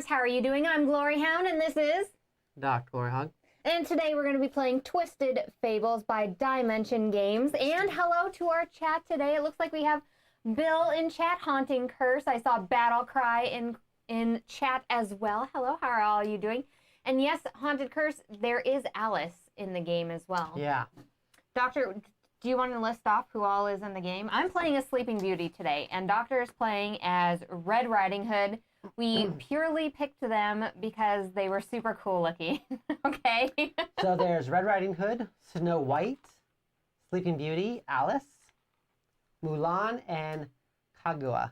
viewers, how are you doing? I'm Gloryhound, and this is Dr. Gloryhound. And today we're going to be playing Twisted Fables by Dimension Games. And hello to our chat today. It looks like we have Bill in chat, Haunting Curse. I saw Battle Cry in chat as well. Hello, how are all you doing? And yes, Haunted Curse, there is Alice in the game as well. Yeah. Doctor, do you want to list off who all is in the game? I'm playing as Sleeping Beauty today, and Doctor is playing as Red Riding Hood. We purely picked them because they were super cool looking. Okay? So there's Red Riding Hood, Snow White, Sleeping Beauty, Alice, Mulan, and Kaguya.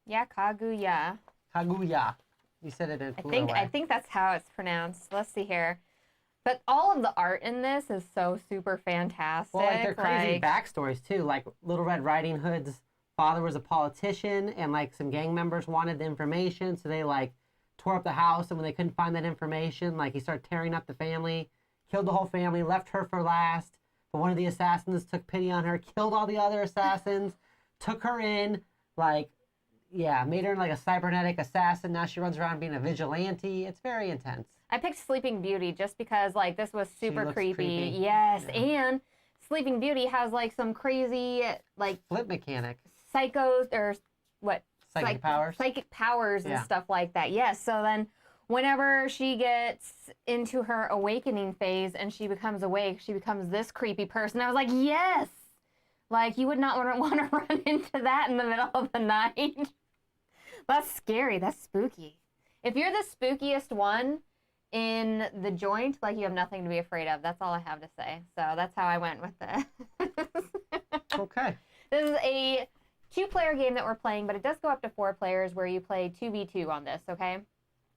Yeah, Kaguya. Kaguya. You said it in a cooler way. I think that's how it's pronounced. Let's see here. But all of the art in this is so super fantastic. Well, like, they're crazy backstories, too. Like, Little Red Riding Hood's father was a politician, and, like, some gang members wanted the information, so they, like, tore up the house, and when they couldn't find that information, like, he started tearing up the family, killed the whole family, left her for last, but one of the assassins took pity on her, killed all the other assassins, took her in, like, yeah, made her like a cybernetic assassin. Now she runs around being a vigilante. It's very intense. I picked Sleeping Beauty just because, like, this was super creepy. Yes, yeah. And Sleeping Beauty has, like, some crazy, like... flip mechanic. Psychos, or what? Psychic powers. Psychic powers and stuff like that. Yes, so then whenever she gets into her awakening phase and she becomes awake, she becomes this creepy person. I was like, yes! Like, you would not want to run into that in the middle of the night. That's scary. That's spooky. If you're the spookiest one in the joint, like, you have nothing to be afraid of. That's all I have to say. So that's how I went with this. Okay. This is a 2-player game that we're playing, but it does go up to 4 players where you play 2v2 on this, okay?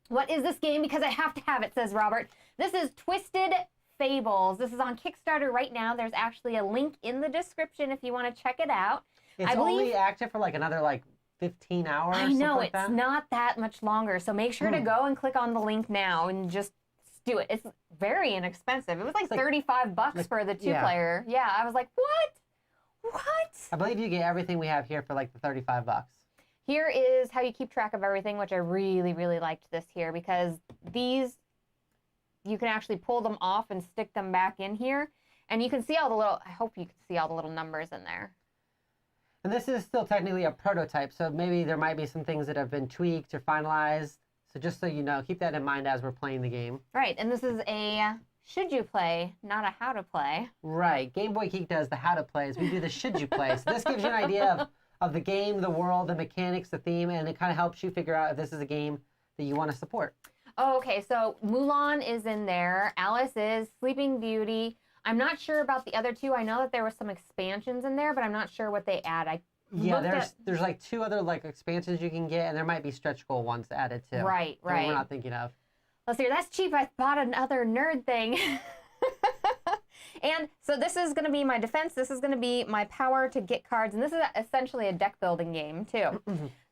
What is this game? Because I have to have it, says Robert. This is Twisted Fables. This is on Kickstarter right now. There's actually a link in the description if you want to check it out. It's only active for like another like 15 hours. I know, like it's not that much longer. So make sure to go and click on the link now and just do it. It's very inexpensive. It was like $35 for the 2-player. Yeah, I was like, what? What? I believe you get everything we have here for like the $35. Here is how you keep track of everything, which I really, really liked this here because these, you can actually pull them off and stick them back in here. And you can see all the little, I hope you can see all the little numbers in there. And this is still technically a prototype, so maybe there might be some things that have been tweaked or finalized. So just so you know, keep that in mind as we're playing the game. Right, and this is a should you play, not a how to play. Right, Game Boy Geek does the how to plays. We do the should you play. So this gives you an idea of the game, the world, the mechanics, the theme, and it kind of helps you figure out if this is a game that you want to support. Oh, okay, so Mulan is in there. Alice is, Sleeping Beauty. I'm not sure about the other two. I know that there were some expansions in there, but I'm not sure what they add. There's like 2 other like expansions you can get, and there might be stretch goal ones added too. Right. That we're not thinking of. Let's see, that's cheap. I bought another nerd thing. And so this is going to be my defense. This is going to be my power to get cards. And this is essentially a deck building game too.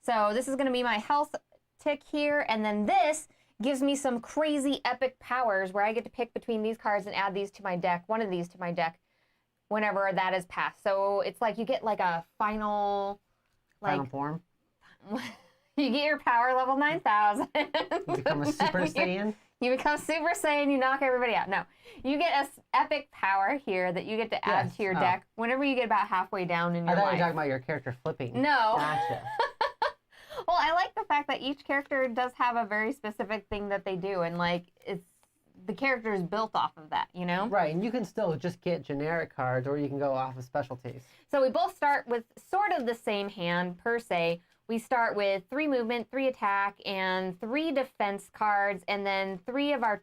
So this is going to be my health tick here. And then this gives me some crazy epic powers where I get to pick between these cards and add these to my deck, one of these to my deck, whenever that is passed. So it's like you get like a final form. You get your power level 9,000. You become a Super Saiyan. You become Super Saiyan, you knock everybody out. No, you get an epic power here that you get to add to your deck whenever you get about halfway down in your life. I thought you were talking about your character flipping. No. Gotcha. Well, I like the fact that each character does have a very specific thing that they do, and like the character is built off of that, you know? Right, and you can still just get generic cards, or you can go off of specialties. So we both start with sort of the same hand per se. We start with 3 movement, 3 attack, and 3 defense cards, and then 3 of our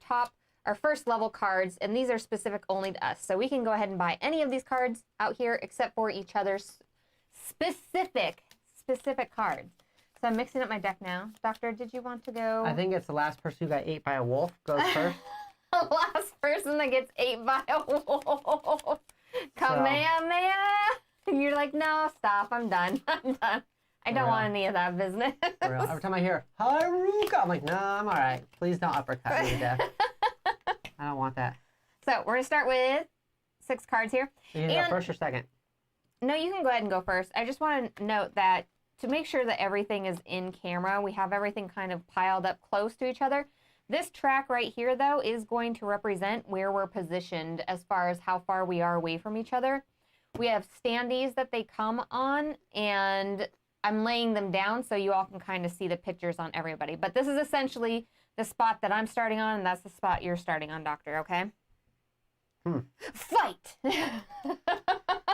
first level cards, and these are specific only to us. So we can go ahead and buy any of these cards out here except for each other's specific cards. So I'm mixing up my deck now. Doctor, did you want to go? I think it's the last person who got ate by a wolf goes first. The last person that gets ate by a wolf. Kamehameha! And you're like, no, stop, I'm done. I'm done. I don't want any of that business. Every time I hear Haruka, I'm like, no, I'm all right. Please don't uppercut me to death. I don't want that. So we're going to start with 6 cards here. Are you going to go first or second? No, you can go ahead and go first. I just want to note that to make sure that everything is in camera, we have everything kind of piled up close to each other. This track right here, though, is going to represent where we're positioned as far as how far we are away from each other. We have standees that they come on, and I'm laying them down so you all can kind of see the pictures on everybody. But this is essentially the spot that I'm starting on, and that's the spot you're starting on, Doctor, okay? Fight!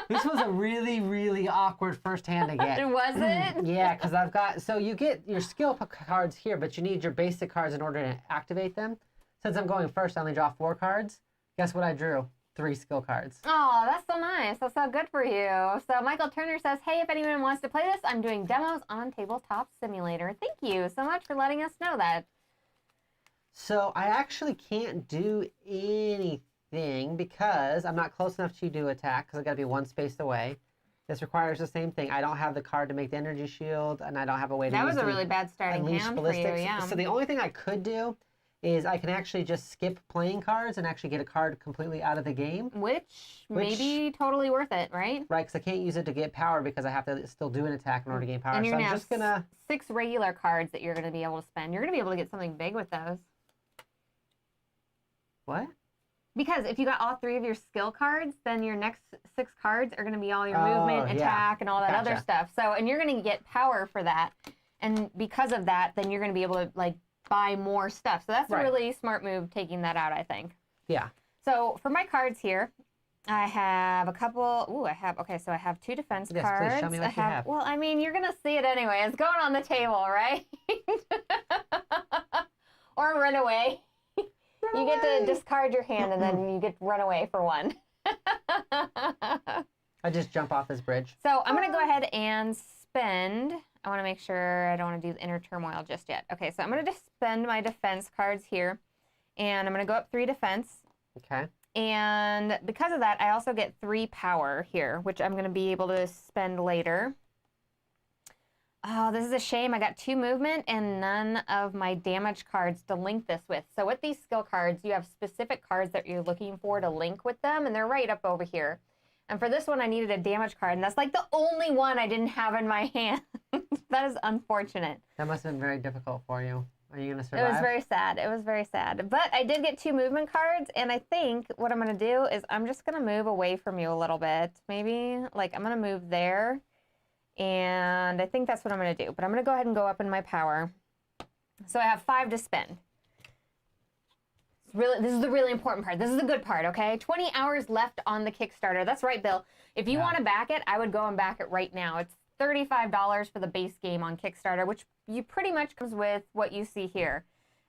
This was a really, really awkward first hand to get. Was it? Yeah, because I've got, so you get your skill cards here, but you need your basic cards in order to activate them. Since I'm going first, I only draw 4 cards. Guess what I drew? 3 skill cards. Oh, that's so nice. That's so good for you. So Michael Turner says, hey, if anyone wants to play this, I'm doing demos on Tabletop Simulator. Thank you so much for letting us know that. So I actually can't do anything because I'm not close enough to do attack because I've got to be 1 space away. This requires the same thing. I don't have the card to make the energy shield, and I don't have a way to That was a really bad starting hand for you, yeah. So the only thing I could do is I can actually just skip playing cards and actually get a card completely out of the game. Which may be totally worth it, right? Right, because I can't use it to get power because I have to still do an attack in order to gain power. And you're so I'm just going to... 6 regular cards that you're going to be able to spend. You're going to be able to get something big with those. What? Because if you got all 3 of your skill cards, then your next 6 cards are going to be all your movement, attack, and all that other stuff. So, and you're going to get power for that. And because of that, then you're going to be able to, like, buy more stuff. So that's a really smart move, taking that out, I think. Yeah. So for my cards here, I have a couple. Ooh, I have 2 defense cards. Please show me what you have. Well, I mean, you're going to see it anyway. It's going on the table, right? Or run away. You get to discard your hand, and then you get to run away for 1. I just jump off this bridge. So I'm going to go ahead and spend. I want to make sure I don't want to do the inner turmoil just yet. Okay, so I'm going to just spend my defense cards here, and I'm going to go up 3 defense. Okay. And because of that, I also get 3 power here, which I'm going to be able to spend later. Oh, this is a shame. I got 2 movement and none of my damage cards to link this with. So with these skill cards, you have specific cards that you're looking for to link with them, and they're right up over here. And for this one, I needed a damage card, and that's like the only one I didn't have in my hand. That is unfortunate. That must have been very difficult for you. Are you going to survive? It was very sad. It was very sad. But I did get 2 movement cards, and I think what I'm going to do is I'm just going to move away from you a little bit. Maybe, like, I'm going to move there. And I think that's what I'm going to do. But I'm going to go ahead and go up in my power. So I have 5 to spend. This is the really important part. This is the good part, okay? 20 hours left on the Kickstarter. That's right, Bill. If you want to back it, I would go and back it right now. It's $35 for the base game on Kickstarter, which you pretty much comes with what you see here.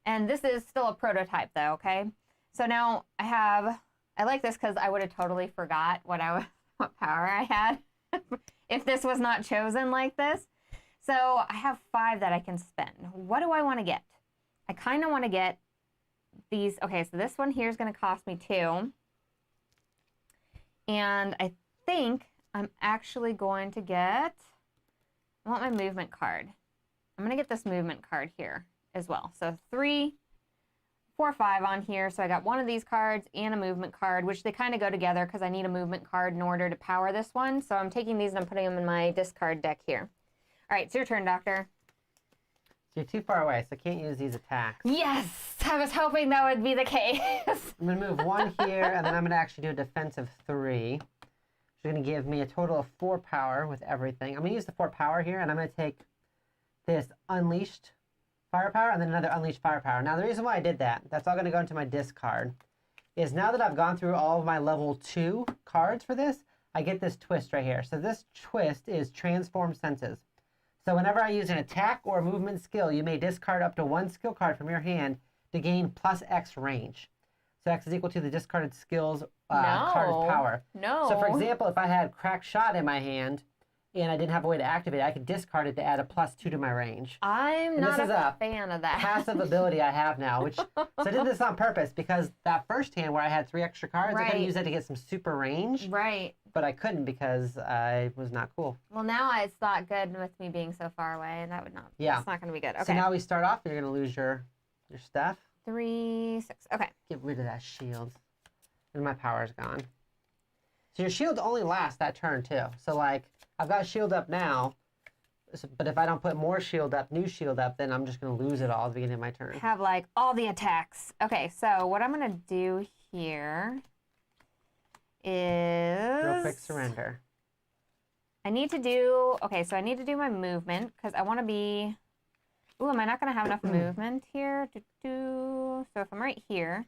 And this is still a prototype, though, okay? So now I like this because I would have totally forgot what power I had. If this was not chosen like this. So I have 5 that I can spend. What do I want to get? I kind of want to get these. Okay, so this one here is going to cost me 2. And I think I'm actually going to get, I want my movement card. I'm going to get this movement card here as well. So 3, 4, 5 on here. So I got one of these cards and a movement card, which they kind of go together because I need a movement card in order to power this one. So I'm taking these and I'm putting them in my discard deck here. All right, it's your turn, Doctor. You're too far away, so I can't use these attacks. Yes! I was hoping that would be the case. I'm going to move 1 here, and then I'm going to actually do a defensive 3. Which is going to give me a total of 4 power with everything. I'm going to use the 4 power here, and I'm going to take this Unleashed Firepower, and then another Unleashed Firepower. Now, the reason why I did that, that's all going to go into my discard, is now that I've gone through all of my level 2 cards for this, I get this twist right here. So this twist is Transform Senses. So whenever I use an attack or a movement skill, you may discard up to 1 skill card from your hand to gain plus X range. So X is equal to the discarded skill's card's power. No. So for example, if I had Crack Shot in my hand, and I didn't have a way to activate it, I could discard it to add a +2 to my range. I'm not a fan of that. Passive ability I have now, which so I did this on purpose because that first hand where I had 3 extra cards, I could have used that to get some super range. Right. But I couldn't because I was not cool. Well, now it's not good with me being so far away, and that would not. Yeah. It's not going to be good. Okay. So now we start off, and you're going to lose your stuff. 3, 6. Okay. Get rid of that shield. And my power's gone. So your shield only lasts that turn too. So like, I've got a shield up now, But if I don't put more new shield up, then I'm just going to lose it all at the beginning of my turn. Have like all the attacks. Okay, so what I'm going to do here is... Real quick surrender. I need to do... Okay, so I need to do my movement because I want to be... Ooh, am I not going to have enough movement here? So if I'm right here...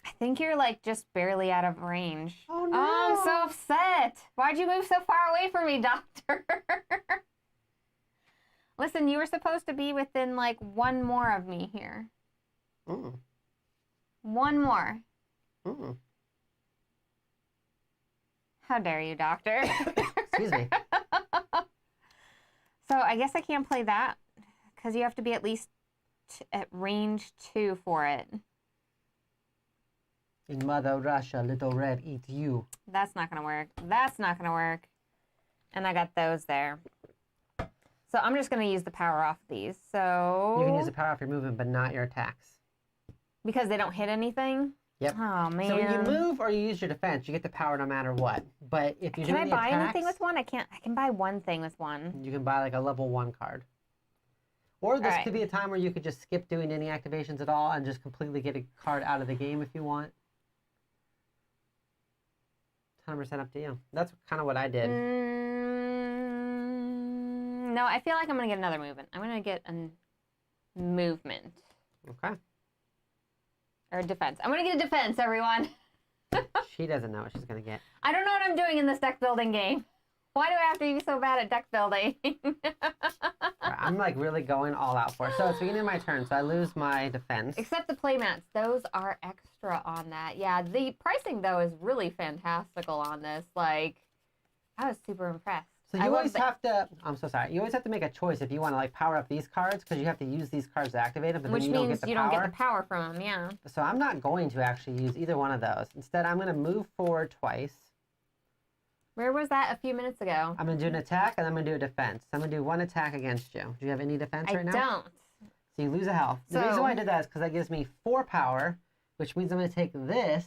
I think you're like just barely out of range. Oh no! Oh, I'm so upset. Why'd you move so far away from me, Doctor? Listen, you were supposed to be within like one more of me here. One more. How dare you, Doctor? Excuse me. So I guess I can't play that because you have to be at least at range 2 for it. In Mother Russia, Little Red eats you. That's not going to work. That's not going to work. And I got those there. So I'm just going to use the power off these. So you can use the power off your movement, but not your attacks. Because they don't hit anything? Yep. Oh, man. So when you move or you use your defense, you get the power no matter what. But if you're Can doing I buy attacks, anything with one? I can't. I can buy one thing with one. You can buy like a level 1 card. Or this could be a time where you could just skip doing any activations at all and just completely get a card out of the game if you want. 100% up to you. That's kind of what I did. No, I feel like I'm going to get another movement. I'm going to get a movement. Okay. Or defense. I'm going to get a defense, everyone. She doesn't know what she's going to get. I don't know what I'm doing in this deck building game. Why do I have to be so bad at deck building? I'm like really going all out for it. So it's the beginning of my turn, so I lose my defense. Except the playmats. Those are extra on that. Yeah, the pricing, though, is really fantastical on this. Like, I was super impressed. So you always have to, I'm so sorry, you always have to make a choice if you want to like power up these cards because you have to use these cards to activate them, but Which then you don't means get the you power. don't get the power from them, yeah. So I'm not going to actually use either one of those. Instead, I'm going to move forward twice. Where was that a few minutes ago? I'm going to do an attack and I'm going to do a defense. I'm going to do one attack against you. Do you have any defense right now? I don't. So you lose a health. The reason why I did that is because that gives me 4 power, which means I'm going to take this,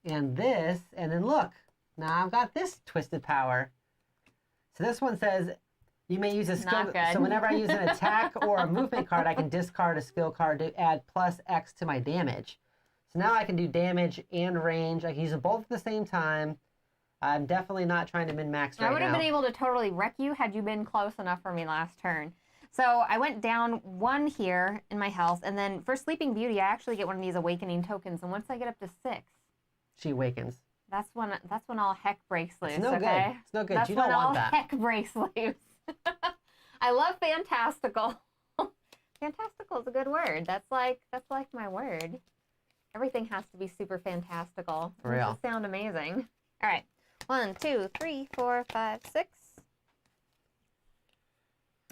and then look. Now I've got this twisted power. So this one says you may use a skill. So whenever I use an attack or a movement card, I can discard a skill card to add +X to my damage. So now I can do damage and range. I can use them both at the same time. I'm definitely not trying to min-max right now. I would have been able to totally wreck you had you been close enough for me last turn. So I went down 1 here in my health, and then for Sleeping Beauty, I actually get one of these awakening tokens, and once I get up to 6... She awakens. That's when all heck breaks loose, it's no okay? Good. It's no good. That's You don't want that. that. Heck breaks loose. I love fantastical. Fantastical is a good word. That's like my word. Everything has to be super fantastical. For real. It sound amazing. All right. 1, 2, 3, 4, 5, 6.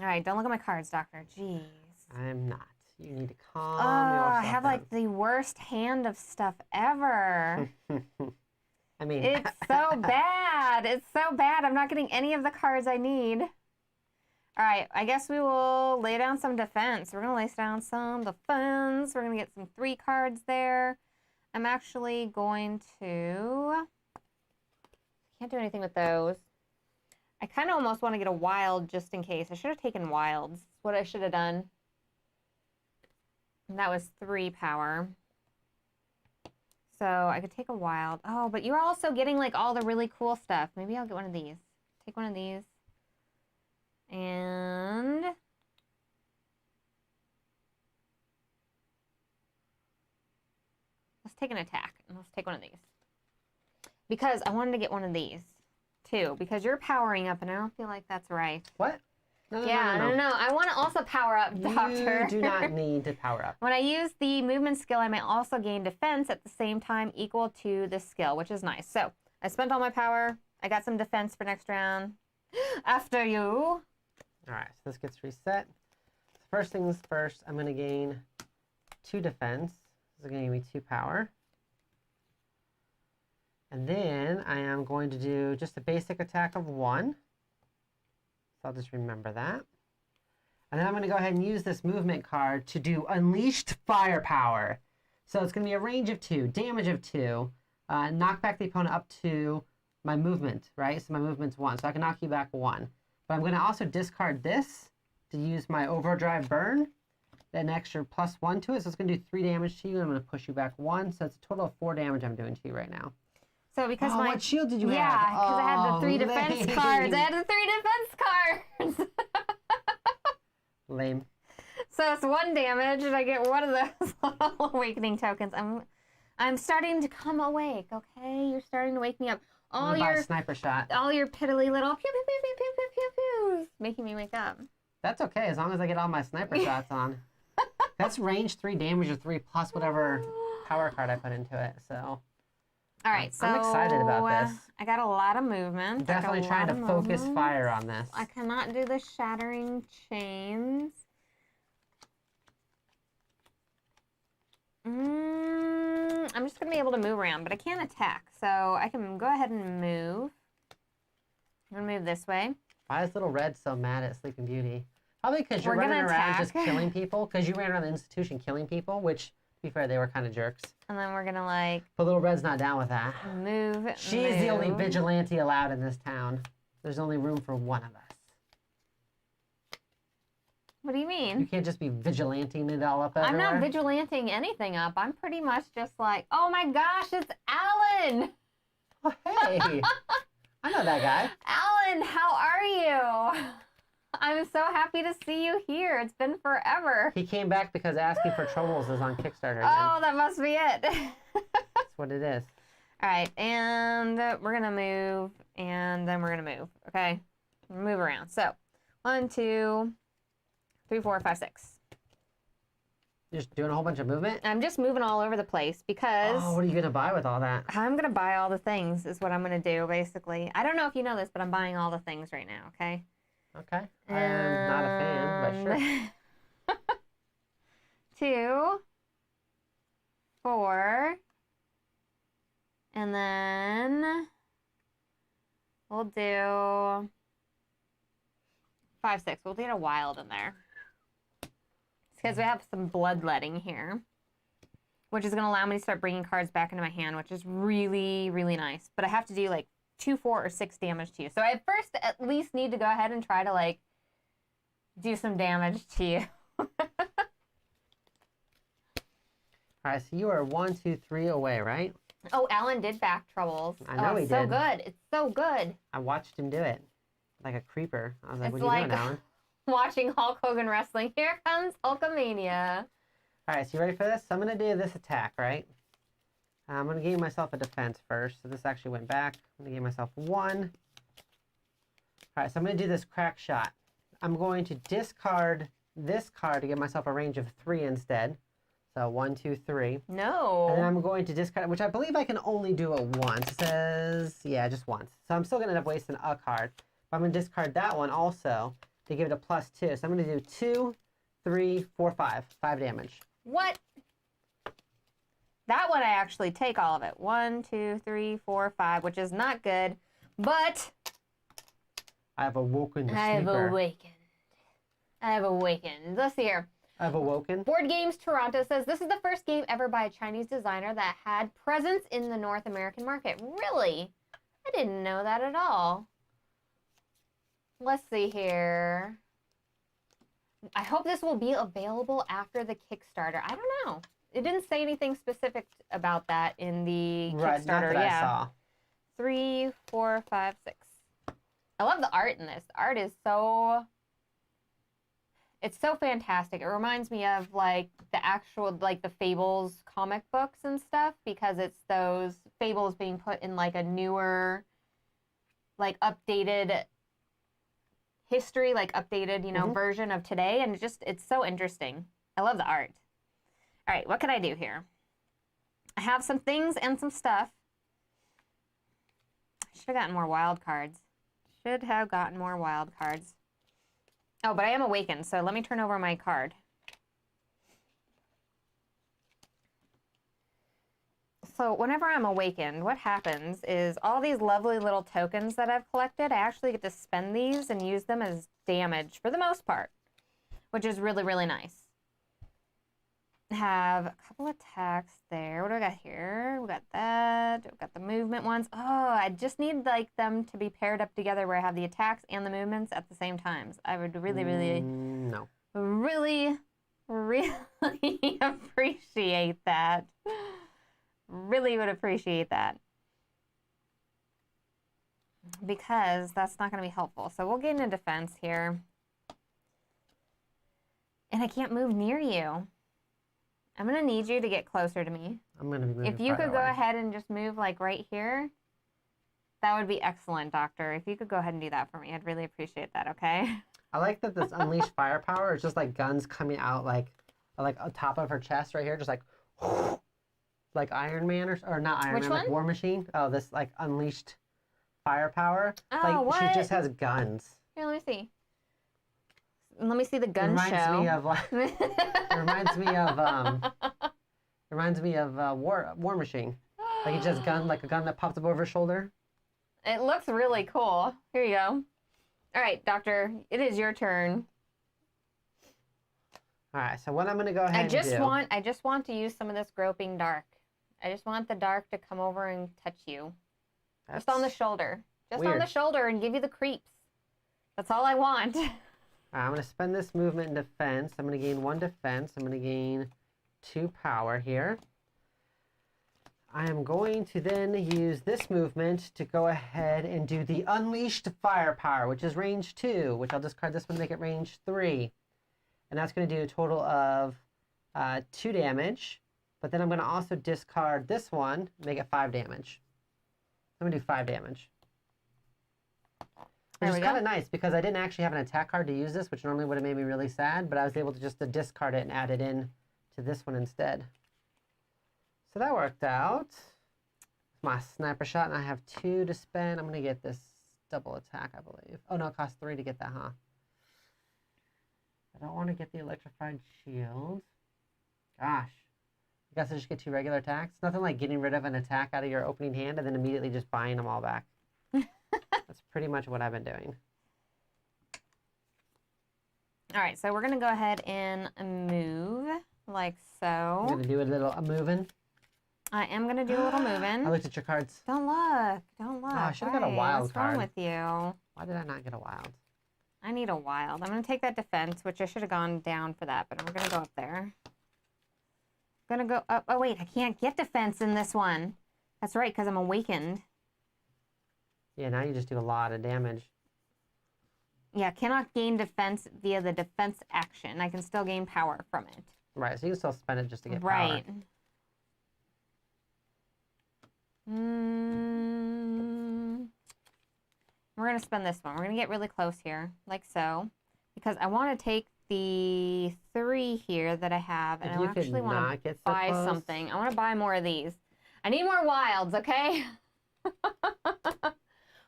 All right, don't look at my cards, Doctor. Jeez. I'm not. You need to calm Oh, yourself I have down. like the worst hand of stuff ever. I mean, It's so bad. It's so bad. I'm not getting any of the cards I need. All right, I guess we will lay down some defense. We're going to lay down some defense. We're going to get some 3 cards there. I'm actually going to... Can't do anything with those. I kind of almost want to get a wild just in case. I should have taken wilds. That's what I should have done. And that was 3 power. So I could take a wild. Oh, but you're also getting like all the really cool stuff. Maybe I'll get one of these. Take one of these. And let's take an attack. And let's take one of these. Because I wanted to get one of these too. Because you're powering up and I don't feel like that's right. what? No. I want to also power up, Doctor. You do not need to power up. When I use the movement skill, I may also gain defense at the same time equal to the skill, which is nice. So I spent all my power. I got some defense for next round. After you. All right, so this gets reset. First things first, I'm going to gain 2 defense. This is going to give me 2 power. And then I am going to do just a basic attack of 1. So I'll just remember that. And then I'm going to go ahead and use this movement card to do Unleashed Firepower. So it's going to be a range of 2, damage of 2, knock back the opponent up to my movement, right? So my movement's 1, so I can knock you back 1. But I'm going to also discard this to use my overdrive burn, an extra +1 to it. So it's going to do 3 damage to you, and I'm going to push you back 1. So it's a total of 4 damage I'm doing to you right now. So because what shield did you have? Yeah, because I had the 3 defense lame. cards. I had the 3 defense cards. Lame. So it's 1 damage, and I get one of those little awakening tokens. I'm starting to come awake. Okay, you're starting to wake me up. All your sniper shot. All your piddly little pew pew pew pew pew pew pew pews, making me wake up. That's okay as long as I get all my sniper shots on. That's range 3 damage or 3 plus whatever power card I put into it. So. All right, so I'm excited about this. I got a lot of movement. Definitely trying to focus fire on this. I cannot do the shattering chains. I'm just going to be able to move around, but I can't attack. So I can go ahead and move. I'm going to move this way. Why is Little Red so mad at Sleeping Beauty? Probably because you're running around just killing people. Because you ran around the institution killing people, which, to be fair, they were kind of jerks. And then we're going to, like... But Little Red's not down with that. Move, She is the only vigilante allowed in this town. There's only room for one of us. What do you mean? You can't just be vigilanting it all up everywhere. I'm not vigilanting anything up. I'm pretty much just like, oh my gosh, it's Alan! Oh, hey! I know that guy. Alan, how are you? I'm so happy to see you here. It's been forever. He came back because Asking for Troubles is on Kickstarter again. Oh, that must be it. That's what it is. All right, and we're going to move, and then we're going to move, okay? Move around. So, 1, 2... 3, 4, 5, 6. You're just doing a whole bunch of movement? I'm just moving all over the place because... Oh, what are you going to buy with all that? I'm going to buy all the things is what I'm going to do, basically. I don't know if you know this, but I'm buying all the things right now, okay? Okay. I'm not a fan, but sure. 2, 4, and then we'll do 5, 6. We'll get a wild in there. Because we have some bloodletting here, which is going to allow me to start bringing cards back into my hand, which is really, really nice. But I have to do like 2, 4, or 6 damage to you. So I first at least need to go ahead and try to like do some damage to you. All right, so you are 1, 2, 3 away, right? Oh, Alan did back troubles. I know he did. So did. good. It's so good. I watched him do it like a creeper. I was like, It's what are you doing, Alan? Watching Hulk Hogan wrestling. Here comes Hulkamania. All right, so you ready for this? So I'm going to do this attack, right? I'm going to give myself a defense first. So this actually went back. I'm going to give myself 1. All right, so I'm going to do this crack shot. I'm going to discard this card to give myself a range of 3 instead. So 1, 2, 3. No. And then I'm going to discard, which I believe I can only do it once. It says, yeah, just once. So I'm still going to end up wasting a card. But I'm going to discard that one also to give it a +2. So I'm going to do 2, 3, 4, 5. 5 damage. What? That one I actually take all of it. 1, 2, 3, 4, 5, which is not good. But I have awoken the sleeper. I have awakened. I have awakened. Let's see here. I've awoken. Board Games Toronto says, this is the first game ever by a Chinese designer that had presence in the North American market. Really? I didn't know that at all. Let's see here. I hope this will be available after the Kickstarter. I don't know. It didn't say anything specific about that in the Right, Kickstarter. not that I saw. 3, 4, 5, 6. I love the art in this. The art is so... It's so fantastic. It reminds me of like the actual, like the Fables comic books and stuff, because it's those Fables being put in like a newer, like updated history, like updated, you know, version of today. And it's so interesting. I love the art. All right, what can I do here? I have some things and some stuff. I should have gotten more wild cards. Should have gotten more wild cards. Oh, but I am awakened, so let me turn over my card. So whenever I'm awakened, what happens is all these lovely little tokens that I've collected, I actually get to spend these and use them as damage for the most part, which is really, really nice. have a couple attacks there. What do I got here? We got that. We've got the movement ones. Oh, I just need like them to be paired up together where I have the attacks and the movements at the same times. I would really, really, no. really, really appreciate that. Really would appreciate that. Because that's not going to be helpful. So we'll get into defense here. And I can't move near you. I'm going to need you to get closer to me. I'm going to be moving If you could go away. ahead and just move like right here, that would be excellent, Doctor. If you could go ahead and do that for me, I'd really appreciate that, okay? I like that this unleashed firepower is just like guns coming out like on top of her chest right here, just like Iron Man or not Iron Which Man, one? like War Machine. Oh, this like unleashed firepower. Oh, like what? she just has guns. Here, let me see. Let me see the gun reminds show. Me of like, reminds me of War Machine. Like it's just gun, like a gun that pops up over her shoulder. It looks really cool. Here you go. All right, Doctor, it is your turn. All right, so what I'm gonna go ahead and do. I just want to use some of this groping dark. I just want the dark to come over and touch you. That's Just on the shoulder. Just weird. on the shoulder and give you the creeps. That's all I want. All right, I'm gonna spend this movement in defense. I'm gonna gain 1 defense. I'm gonna gain 2 power here. I am going to then use this movement to go ahead and do the Unleashed Firepower, which is range 2, which I'll discard this one to make it range 3. And that's going to do a total of 2 damage. But then I'm going to also discard this one, make it 5 damage. I'm going to do 5 damage. Which is kind of nice because I didn't actually have an attack card to use this, which normally would have made me really sad, but I was able to just discard it and add it in to this one instead. So that worked out. My sniper shot, and I have 2 to spend. I'm going to get this double attack, I believe. Oh, no, it costs 3 to get that, huh? I don't want to get the electrified shield. Gosh. I guess I just get 2 regular attacks. Nothing like getting rid of an attack out of your opening hand and then immediately just buying them all back. That's pretty much what I've been doing. All right, so we're going to go ahead and move like so. I'm going to do a little moving. I am going to do a little moving. I looked at your cards. Don't look. Don't look. Oh, I should have got a wild What's card. wrong with you? Why did I not get a wild? I need a wild. I'm going to take that defense, which I should have gone down for that, but I'm going to go up there. I'm going to go up. Oh, wait, I can't get defense in this one. That's right, because I'm awakened. Yeah, now you just do a lot of damage. Yeah, cannot gain defense via the defense action. I can still gain power from it. Right, so you can still spend it just to get power. Right. We're going to spend this one. We're going to get really close here, like so. Because I want to take the 3 here that I have, and I actually want to buy something. I want to buy more of these. I need more wilds, okay?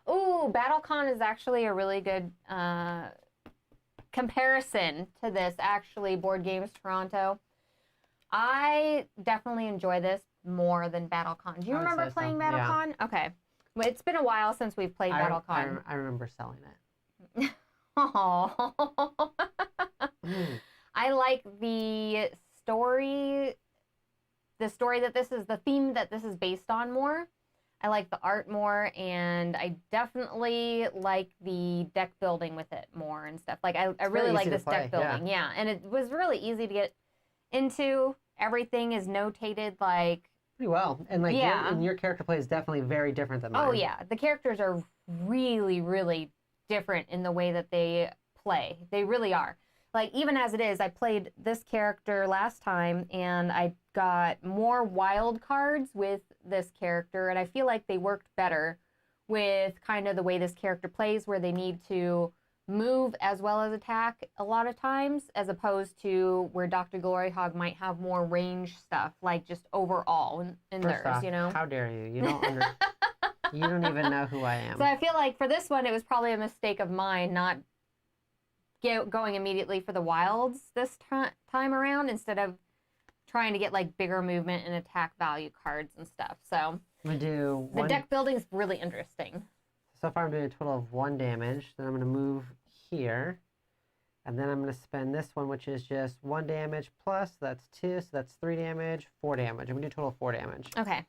Ooh, BattleCon is actually a really good comparison to this, actually, Board Games Toronto. I definitely enjoy this more than BattleCon. Do you remember playing BattleCon? Yeah. Okay. Well, it's been a while since we've played BattleCon. I remember selling it. Oh. I like the story that this is, the theme that this is based on more. I like the art more, and I definitely like the deck building with it more and stuff. Like, I really like this deck building. Yeah, and it was really easy to get into. Everything is notated, like... Pretty well. And, like, your character play is definitely very different than mine. Oh, yeah. The characters are really, really different in the way that they play. They really are. Like, even as it is, I played this character last time, and I got more wild cards with this character, and I feel like they worked better with kind of the way this character plays, where they need to move as well as attack a lot of times, as opposed to where Dr. Gloryhougnd might have more range stuff, like just overall in theirs, off, you know? How dare you? You don't you don't even know who I am. So I feel like for this one, it was probably a mistake of mine not going immediately for the wilds this time around, instead of trying to get like bigger movement and attack value cards and stuff. So I'm gonna do the deck building is really interesting. So far I'm doing a total of 1 damage. Then I'm gonna move here, And then I'm going to spend this one, which is just 1 damage plus. So that's 2. So that's 3 damage, 4 damage. I'm going to do a total of 4 damage. Okay.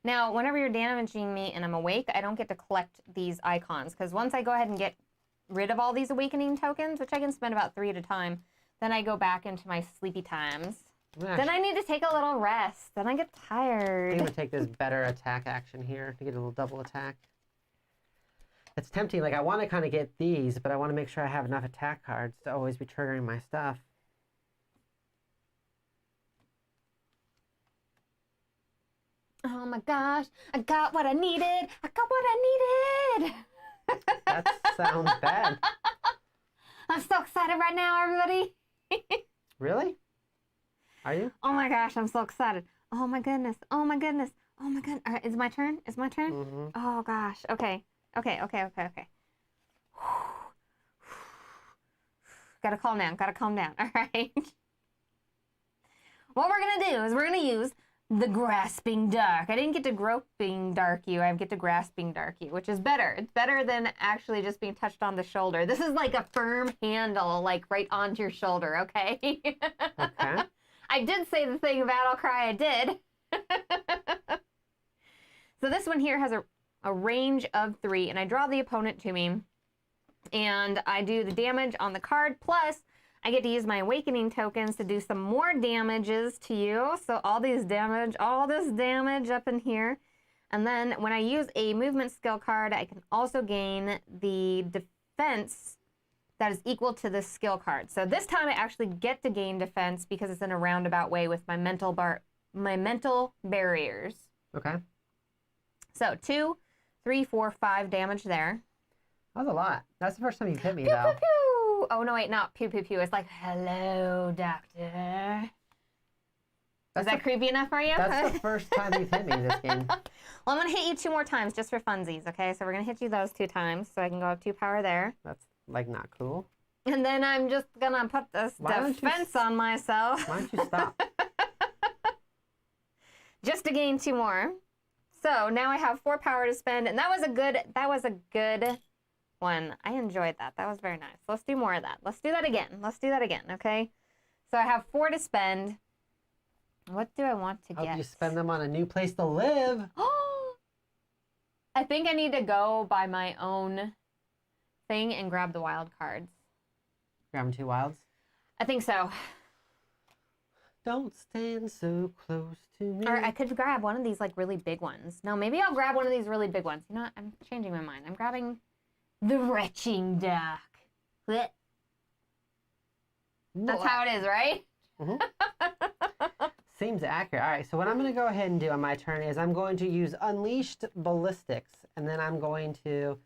Now, whenever you're damaging me and I'm awake, I don't get to collect these icons. Because once I go ahead and get rid of all these awakening tokens, which I can spend about 3 at a time, then I go back into my sleepy times. Then I need to take a little rest. Then I get tired. I'm going to take this better attack action here to get a little double attack. It's tempting. Like, I want to kind of get these, but I want to make sure I have enough attack cards to always be triggering my stuff. Oh my gosh, I got what I needed. I got what I needed. That sounds bad. I'm so excited right now, everybody. Really? Are you? Oh my gosh, I'm so excited. Oh my goodness. Oh my goodness. Oh my goodness. All right, is it my turn? Is it my turn? Mm-hmm. Oh gosh. Okay. Okay. Gotta calm down. Gotta calm down. All right. What we're gonna do is we're gonna use the Grasping Dark. I didn't get to Groping Dark you. I get to Grasping Dark you, which is better. It's better than actually just being touched on the shoulder. This is like a firm handle, like right onto your shoulder, okay? Okay. I did say the thing Battle Cry, I did. So this one here has a range of 3, and I draw the opponent to me, and I do the damage on the card, plus I get to use my awakening tokens to do some more damages to you. So all this damage up in here. And then when I use a movement skill card, I can also gain the defense that is equal to this skill card. So this time I actually get to gain defense because it's in a roundabout way with my mental barriers. Okay. So 2, 3, 4, 5 damage there. That was a lot. That's the first time you've hit me, Pew, though. pew, pew. Oh, no, wait, not pew, pew, pew. It's like, hello, doctor. Is that creepy enough for you? That's the first time you've hit me this game. Well, I'm going to hit you 2 more times just for funsies, okay? So we're going to hit you those 2 times so I can go up 2 power there. That's, like, not cool. And then I'm just going to put this defense on myself. Why don't you stop? Just to gain 2 more. So now I have 4 power to spend, and that was a good one. I enjoyed that. That was very nice. Let's do more of that. Let's do that again. Okay? So I have 4 to spend. What do I want to get? Hope you spend them on a new place to live. I think I need to go by my own thing and grab the wild cards. Grab 2 wilds? I think so. Don't stand so close to me. Or I could grab one of these like really big ones. No, maybe I'll grab one of these really big ones. You know what? I'm changing my mind. I'm grabbing the Retching Dark. Blech. That's how it is, right? Mm-hmm. Seems accurate. All right, so what I'm going to go ahead and do on my turn is I'm going to use Unleashed Ballistics, and then I'm going to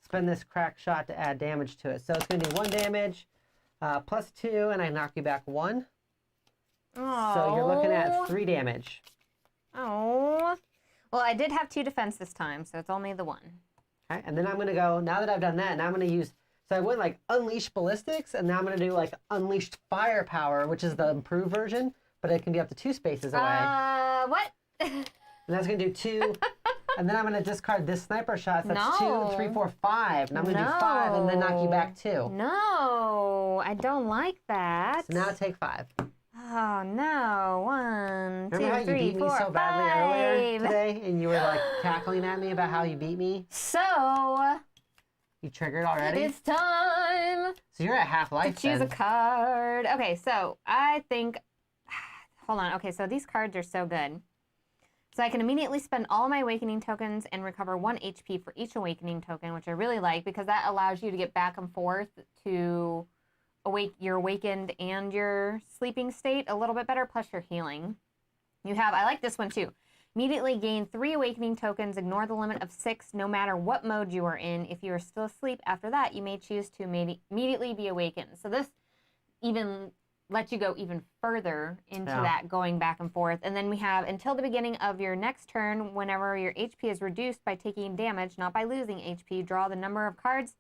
spend this crack shot to add damage to it. So it's going to do 1 damage, plus 2, and I knock you back 1. Oh. So you're looking at 3 damage. Oh. Well, I did have 2 defense this time, so it's only the 1. Okay, and then I'm going to go, now that I've done that, now I'm going to use, so I went like Unleashed Ballistics, and now I'm going to do like Unleashed Firepower, which is the improved version, but it can be up to 2 spaces away. What? And that's going to do 2, and then I'm going to discard this sniper shot, so that's No. 2, 3, 4, 5, and I'm going to do 5, and then knock you back 2. No, I don't like that. So now take 5. Oh, no. 1, 2, Remember how you 3, beat 4, me so badly earlier 5. today, and you were like cackling at me about how you beat me? So, You triggered already? it's time So you're at half life to choose then. a card. Okay, so I think, hold on. Okay, so these cards are so good. So I can immediately spend all my awakening tokens and recover 1 HP for each awakening token, which I really like because that allows you to get back and forth to your awakened and your sleeping state a little bit better, plus your healing. You have, I like this one too. Immediately gain 3 awakening tokens, ignore the limit of 6 no matter what mode you are in. If you are still asleep after that, you may choose to immediately be awakened. So this even lets you go even further into that going back and forth. And then we have until the beginning of your next turn, whenever your HP is reduced by taking damage, not by losing HP, draw the number of cards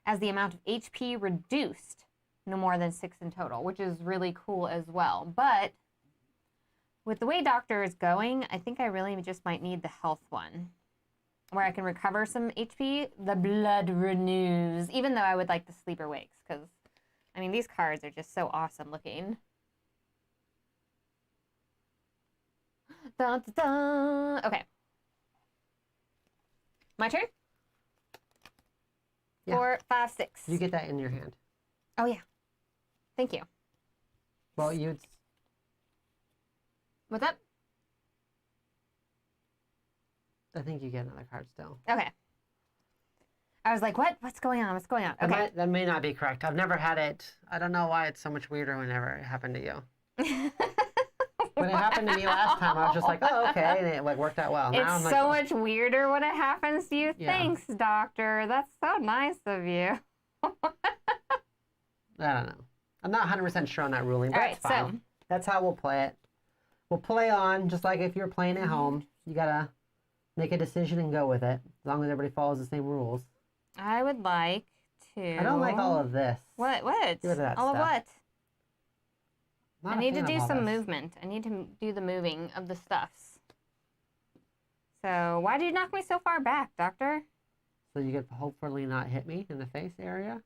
as the amount of HP reduced, no more than 6 in total, which is really cool as well. But with the way Doctor is going, I think I really just might need the health one. where I can recover some HP, the blood renews. Even though I would like the sleeper wakes, because, I mean, these cards are just so awesome looking. Dun, dun, dun. Okay. My turn? Yeah. 4, 5, 6. You get that in your hand. Oh, yeah. Thank you. Well, you'd... What's up? I think you get another card still. Okay. I was like, what? What's going on? What's going on? Okay. That may not be correct. I've never had it. I don't know why it's so much weirder whenever it happened to you. When it happened to me last time, I was just like, oh, okay, and it like worked out well. Now It's I'm like, so much weirder when it happens to you. Yeah. Thanks, doctor. That's so nice of you. I don't know. I'm not 100% sure on that ruling, but All it's right, fine. so That's how we'll play it. We'll play on, just like if you're playing at home. You gotta make a decision and go with it, as long as everybody follows the same rules. I would like to. I don't like all of this. What? What? Get rid of that all stuff. of what? Not I a need to fan of do all some this. movement. I need to do the moving of the stuffs. So why did you knock me so far back, doctor? So you could hopefully not hit me in the face area.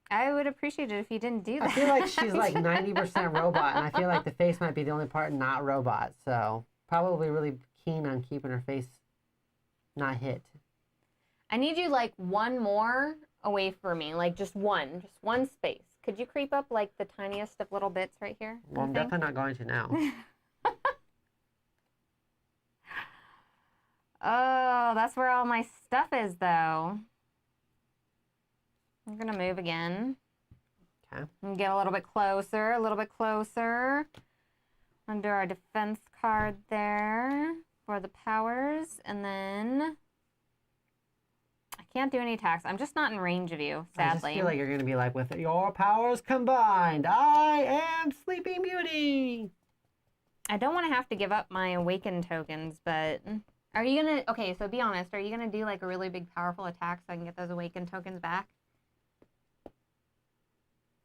I would appreciate it if you didn't do that. I feel like she's like 90% robot, and I feel like the face might be the only part not robot. So probably really keen on keeping her face not hit. I need you like one more away from me, like just one space. Could you creep up like the tiniest of little bits right here? Well, I'm definitely not going to now. Oh, that's where all my stuff is, though. I'm gonna move again. Okay. And get a little bit closer, a little bit closer. Under our defense card there for the powers, and then I can't do any attacks. I'm just not in range of you, sadly. I just feel like you're going to be like, with your powers combined, I am Sleeping Beauty. I don't want to have to give up my awakened tokens, but are you gonna? Okay, so be honest. Are you gonna do like a really big, powerful attack so I can get those awakened tokens back?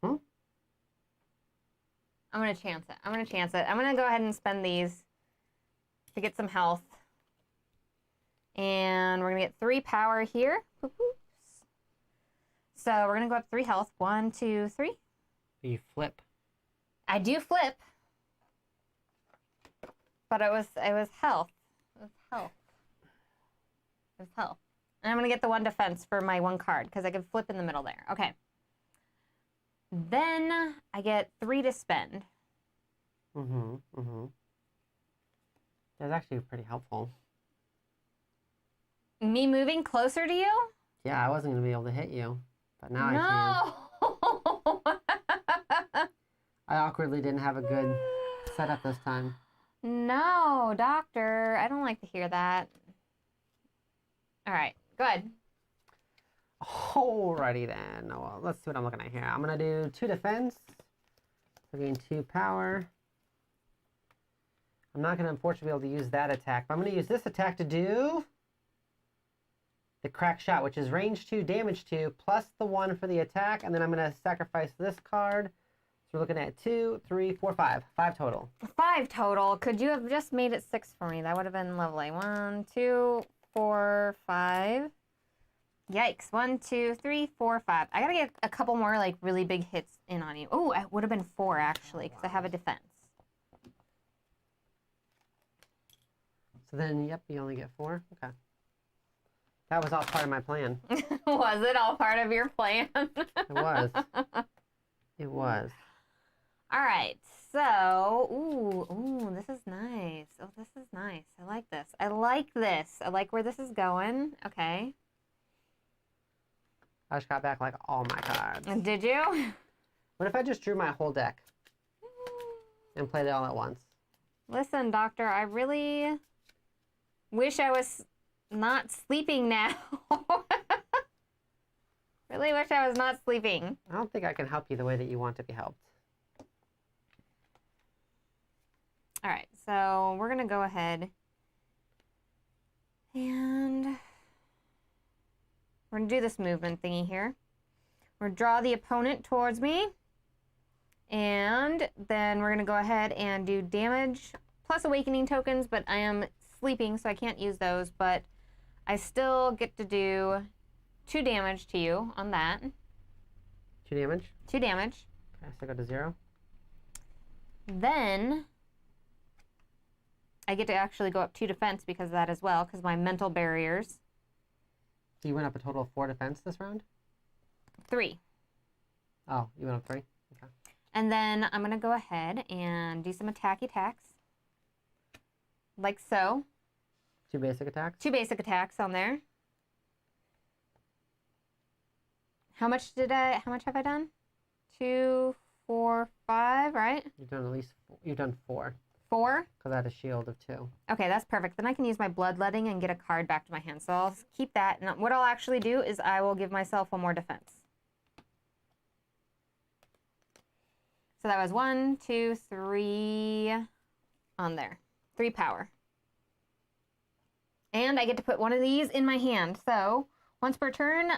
Hmm? I'm gonna chance it. I'm gonna chance it. I'm gonna go ahead and spend these to get some health. And we're gonna get 3 power here. So we're gonna go up 3 health. 1, 2, 3. You flip. I do flip, but it was health. It was health. It was health. And I'm gonna get the 1 defense for my 1 card because I can flip in the middle there. Okay. Then I get 3 to spend. That's actually pretty helpful. Me moving closer to you? Yeah, I wasn't going to be able to hit you, but now I No. can. I awkwardly didn't have a good setup this time. No, doctor. I don't like to hear that. All right, go ahead. Alrighty then. Well, let's see what I'm looking at here. I'm going to do 2 defense. So gain 2 power. I'm not going to unfortunately be able to use that attack, but I'm going to use this attack to do the crack shot, which is range 2, damage 2, plus the 1 for the attack, and then I'm going to sacrifice this card. So we're looking at 2, 3, 4, 5. 5 total. 5 total. Could you have just made it 6 for me? That would have been lovely. 1, 2, 4, 5. Yikes. 1, 2, 3, 4, 5. I gotta get a couple more like really big hits in on you. Oh, it would have been 4 actually, because I have a defense. So then, yep, you only get 4. Okay. That was all part of my plan. Was it all part of your plan? It was. It was. All right. So, ooh, this is nice. Oh, this is nice. I like this. I like this. I like where this is going. Okay. I just got back like all my cards. Did you? What if I just drew my whole deck and played it all at once? Listen, doctor, I really wish I was not sleeping now. Really wish I was not sleeping. I don't think I can help you the way that you want to be helped. All right, so we're going to go ahead and we're going to do this movement thingy here. We're going to draw the opponent towards me, and then we're going to go ahead and do damage plus awakening tokens, but I am sleeping, so I can't use those, but I still get to do 2 damage to you on that. 2 damage? 2 damage. Okay, so go to 0. Then I get to actually go up 2 defense because of that as well, because my mental barriers. So you went up a total of 4 defense this round? 3. Oh, you went up 3? Okay. And then I'm going to go ahead and do some attacky attacks. Like so. 2 basic attacks? 2 basic attacks on there. How much have I done? 2, 4, 5, right? You've done at least, you've done 4. 4? Because I had a shield of 2. Okay, that's perfect. Then I can use my bloodletting and get a card back to my hand. So I'll keep that. And what I'll actually do is I will give myself 1 more defense. So that was 1, 2, 3 on there. 3 power. And I get to put one of these in my hand. So once per turn,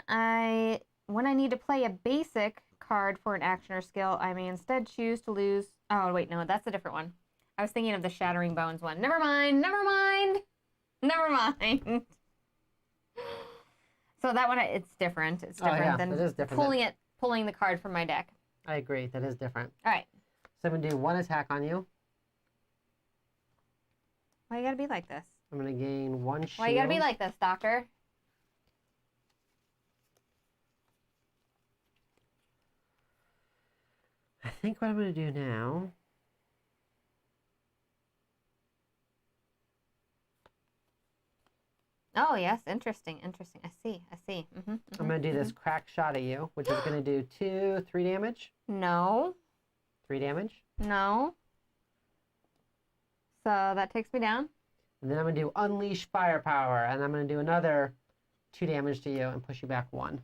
when I need to play a basic card for an action or skill, I may instead choose to lose. Oh, wait, no, that's a different one. I was thinking of the Shattering Bones one. Never mind, never mind, never mind. So that one, it's different. It's different than it is different. pulling the card from my deck. I agree, that is different. All right. So I'm going to do 1 attack on you. Why you gotta be like this? I'm going to gain 1 shield. Why you gotta be like this, Doctor? I think what I'm going to do now... Oh, yes. Interesting. Interesting. I see. I'm going to do this crack shot at you, which is going to do 3 damage. No. 3 damage. No. So that takes me down. And then I'm going to do unleash firepower, and I'm going to do another 2 damage to you and push you back 1.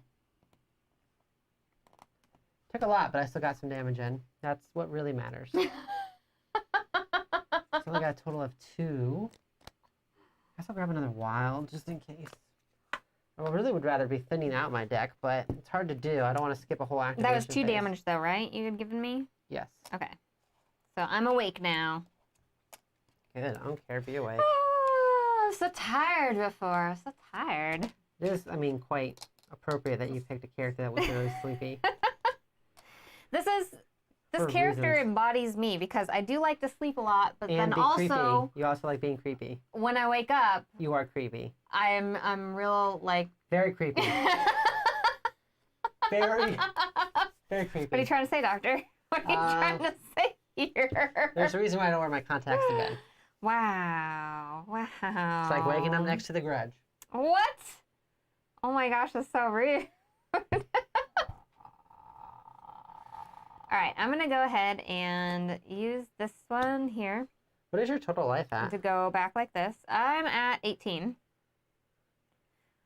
Took a lot, but I still got some damage in. That's what really matters. So I only got a total of 2. I guess I'll grab another wild, just in case. I really would rather be thinning out my deck, but it's hard to do. I don't want to skip a whole activation That was 2 phase. damage, though, right? You had given me? Yes. Okay. So I'm awake now. Good. I don't care. Be awake. Oh, I was so tired before. I was so tired. It is, I mean, quite appropriate that you picked a character that was really sleepy. This character embodies me because I do like to sleep a lot, but and then be also creepy. You also like being creepy. when I wake up, You are creepy. I'm real like Very creepy. Very creepy. What are you trying to say, Doctor? What are you trying to say here? There's a reason why I don't wear my contacts to bed. Wow. It's like waking up next to the Grudge. What? Oh my gosh, that's so rude. All right, I'm going to go ahead and use this one here. What is your total life at? To go back like this. I'm at 18.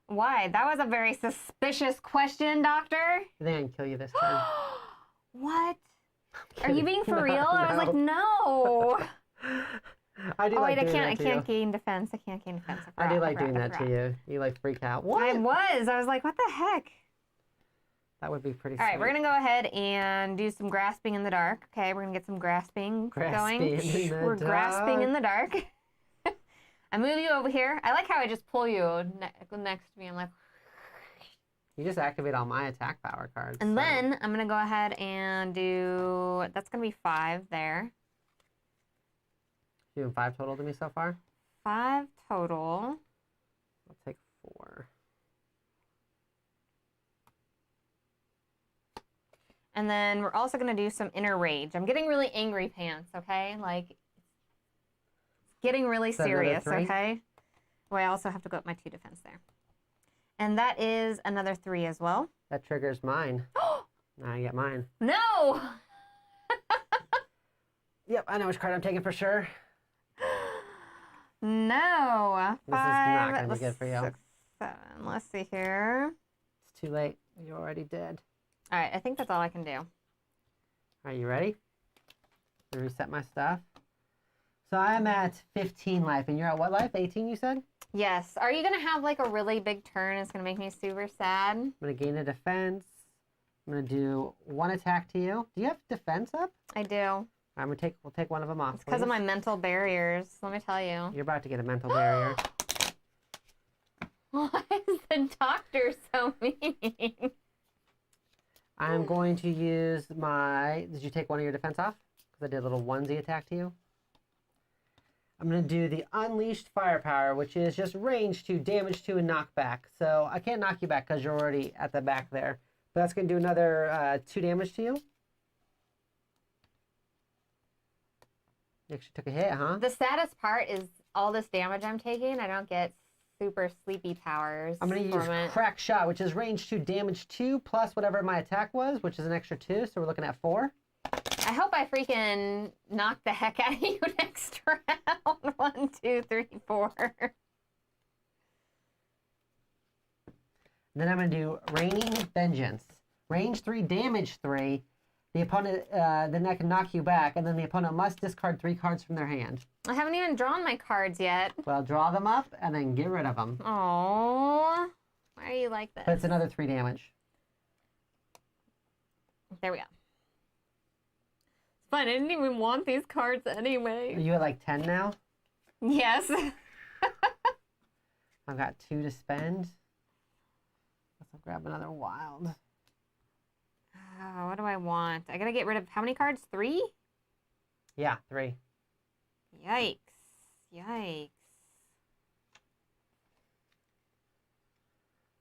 Why? That was a very suspicious question, Doctor. I think I can kill you this time. What? Are you being for real? I was like, no. I do I can't gain defense. I can't gain defense. I do like doing that to you. You like freak out. What? I was like, what the heck? That would be pretty All right, we're going to go ahead and do some grasping in the dark. Okay, we're going to get some grasping going. We're grasping in the dark. I move you over here. I like how I just pull you next to me. I'm like... You just activate all my attack power cards. And then I'm going to go ahead and do... That's going to be 5 there. You doing 5 total to me so far? 5 total. I'll take 4. And then we're also going to do some inner rage. I'm getting really angry pants, okay? Like, it's getting really serious, okay? Well, I also have to go up my 2 defense there. And that is another 3 as well. That triggers mine. Now I get mine. No! Yep, I know which card I'm taking for sure. No. This is not going to be good for you. 6, 7. Let's see here. It's too late. You already did. All right, I think that's all I can do. Are you ready? To reset my stuff. So I'm at 15 life, and you're at what life? 18, you said? Yes. Are you going to have like a really big turn? It's going to make me super sad. I'm going to gain a defense. I'm going to do 1 attack to you. Do you have defense up? I do. We'll take one of them off. It's because of my mental barriers, let me tell you. You're about to get a mental barrier. Why is the doctor so mean? I'm going to use my... Did you take one of your defense off? Because I did a little onesie attack to you. I'm going to do the Unleashed Firepower, which is just range 2, damage 2, and knockback. So I can't knock you back because you're already at the back there. But that's going to do another 2 damage to you. You actually took a hit, huh? The saddest part is all this damage I'm taking, I don't get super sleepy powers. I'm going to use Crack Shot, which is range 2, damage 2, plus whatever my attack was, which is an extra 2. So we're looking at 4. I hope I freaking knock the heck out of you next round. 1, 2, 3, 4. Then I'm going to do Raining Vengeance. Range 3, damage 3. The opponent, then I can knock you back, and then the opponent must discard 3 cards from their hand. I haven't even drawn my cards yet. Well, draw them up, and then get rid of them. Aww. Why are you like this? But it's another 3 damage. There we go. It's fine, I didn't even want these cards anyway. Are you at like 10 now? Yes. I've got 2 to spend. Let's grab another wild. Oh, what do I want? I gotta get rid of how many cards? 3? Yeah, 3. Yikes. Yikes.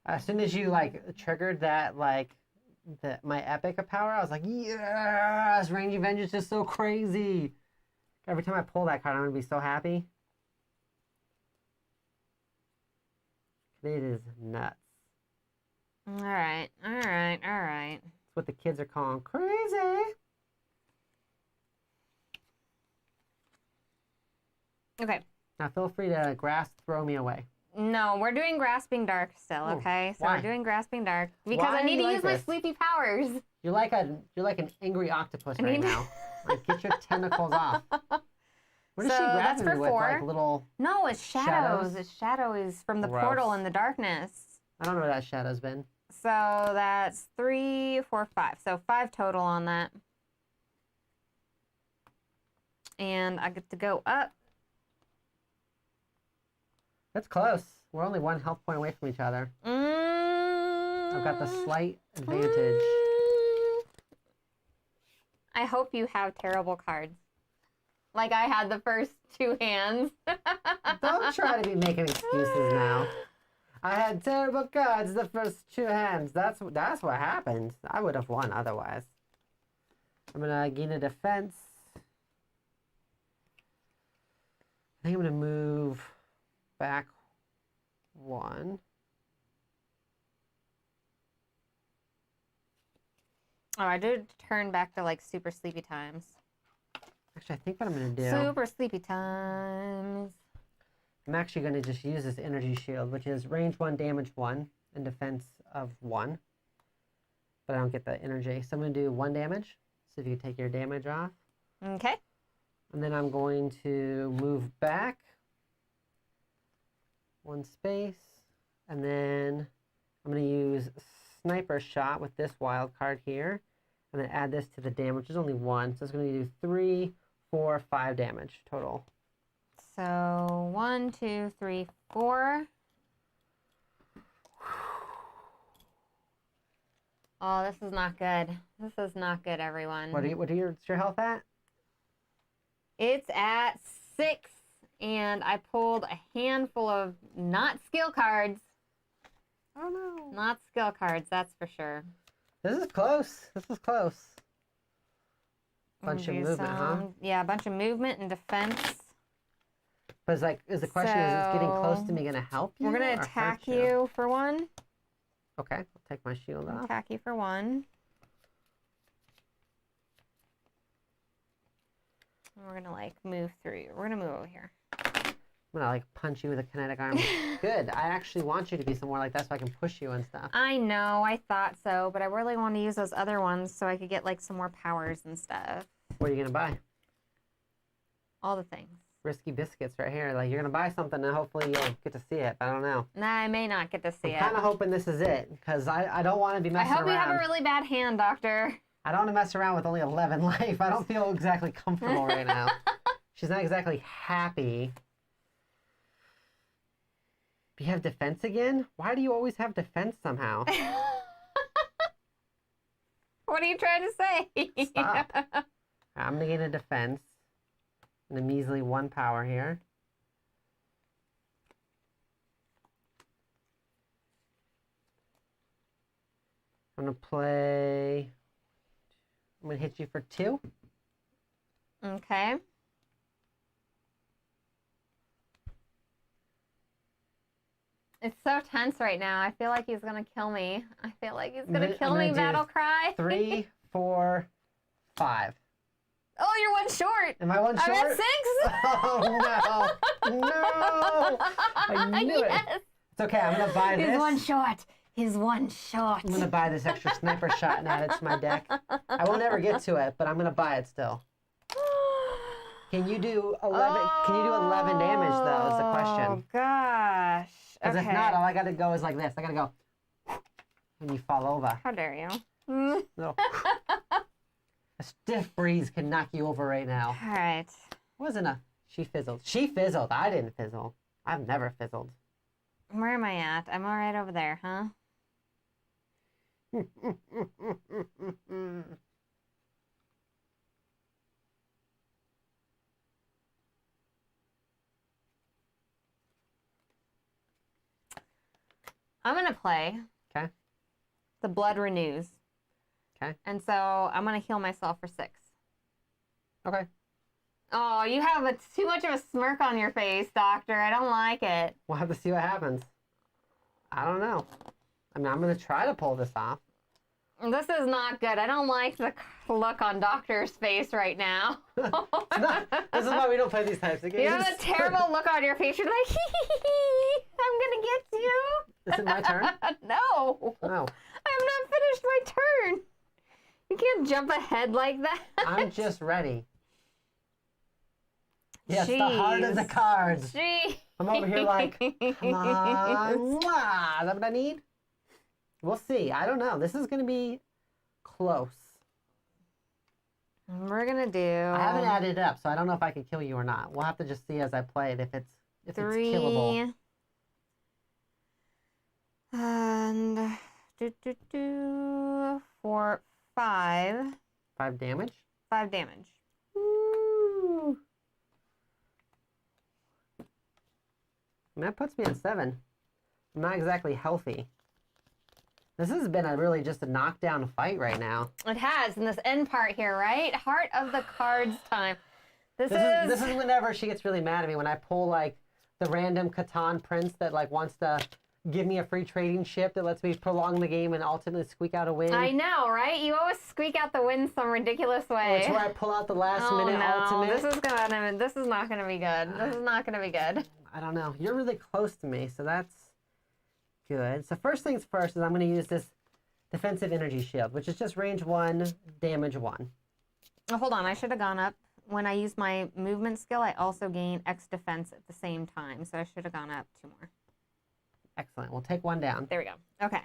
As soon as you like triggered that my epic power, I was like, yes, Ranging Vengeance is so crazy. Every time I pull that card, I'm gonna be so happy. It is nuts. Alright, alright, alright. It's what the kids are calling crazy. Okay. Now feel free to throw me away. No, we're doing Grasping Dark still, okay? So why? we're doing Grasping Dark because Why I need do to you use like my this? sleepy powers. You're like an angry octopus right now. Like, get your tentacles off. What is So she that's grabbing for me with? 4. Like little... No, it's shadows. Shadows? It's shadows from the Gross. portal in the darkness. I don't know where that shadow's been. So that's 3, 4, 5. So 5 total on that. And I get to go up. That's close. We're only 1 health point away from each other. I've got the slight advantage. I hope you have terrible cards. Like I had the first 2 hands. Don't try to be making excuses now. I had terrible cards the first 2 hands. That's what happened. I would have won otherwise. I'm gonna gain a defense. I think I'm gonna move back 1. Oh, I did turn back to like super sleepy times. Actually, I think what I'm gonna do. Super sleepy times. I'm actually gonna just use this energy shield, which is range 1, damage 1, and defense of 1. But I don't get the energy, so I'm gonna do 1 damage. So if you can take your damage off. Okay. And then I'm going to move back 1 space, and then I'm going to use Sniper Shot with this wild card here, and then add this to the damage, which is only 1, so it's going to do 3, 4, 5 damage total. So 1, 2, 3, 4. Oh, this is not good. This is not good, everyone. What's your health at? It's at 6, and I pulled a handful of not skill cards. Oh no. Not skill cards, that's for sure. This is close. This is close. Bunch of movement, huh? Yeah, a bunch of movement and defense. But it's like, is the question, is this getting close to me going to help you? We're going to attack you for 1. Okay, I'll take my shield off. Attack you for 1. And we're going to like move through. We're going to move over here. I'm going to like punch you with a kinetic arm. Good. I actually want you to be somewhere like that so I can push you and stuff. I know, I thought so, but I really want to use those other ones so I could get like some more powers and stuff. What are you going to buy? All the things. Risky biscuits right here. Like, you're going to buy something and hopefully you'll get to see it. I don't know. Nah, I may not get to see I'm it. kind of hoping this is it because I don't want to be I messing around. hope you have a really bad hand, Doctor. I don't want to mess around with only 11 life. I don't feel exactly comfortable right now. She's not exactly happy You have defense again? Why do you always have defense somehow? What are you trying to say? Stop. I'm going to gain a defense. And a measly 1 power here. I'm going to play... I'm going to hit you for 2. Okay. It's so tense right now. I feel like he's gonna kill me. I feel like he's gonna kill me, Battle Cry. 3, 4, 5. Oh, you're 1 short. Am I 1 short? I'm at 6. Oh, no. No. I knew it. It's okay. I'm going to buy this. He's 1 short. He's 1 short. I'm going to buy this extra sniper shot and add it to my deck. I will never get to it, but I'm going to buy it still. Can you do 11? Can you do 11 damage though? Is the question. Oh gosh. Because if not, all I got to go is like this. I got to go, and you fall over. How dare you? Little, a stiff breeze can knock you over right now. All right. Wasn't a. She fizzled. She fizzled. I didn't fizzle. I've never fizzled. Where am I at? I'm all right over there, huh? I'm going to play. Okay. The Blood Renews. Okay. And so I'm going to heal myself for 6. Okay. Oh, you have too much of a smirk on your face, Doctor. I don't like it. We'll have to see what happens. I don't know. I mean, I'm going to try to pull this off. This is not good. I don't like the look on Doctor's face right now. This is why we don't play these types of games. You have a terrible look on your face. You're like, I'm going to get you. Is it my turn? No. Oh. I have not finished my turn. You can't jump ahead like that. I'm just ready. Yes, Jeez. the heart of the cards. Gee. I'm over here like, come on. Mwah. Is that what I need? We'll see. I don't know. This is going to be close. We're going to do... I haven't added it up, so I don't know if I can kill you or not. We'll have to just see as I play it if it's 3 killable. And 4, 5. 5 damage? 5 damage. Woo. And that puts me at 7. I'm not exactly healthy. This has been really just a knockdown fight right now. It has, in this end part here, right? Heart of the cards time. This is whenever she gets really mad at me, when I pull like the random Catan prince that like wants to give me a free trading ship that lets me prolong the game and ultimately squeak out a win. I know, right? You always squeak out the win some ridiculous way. It's where I pull out the last minute ultimate. This is not gonna be good. This is not gonna be good. I don't know. You're really close to me, so that's good. So first things first is I'm going to use this defensive energy shield, which is just range 1, damage 1. Oh, hold on. I should have gone up. When I use my movement skill, I also gain X defense at the same time, so I should have gone up 2 more. Excellent. We'll take 1 down. There we go. Okay.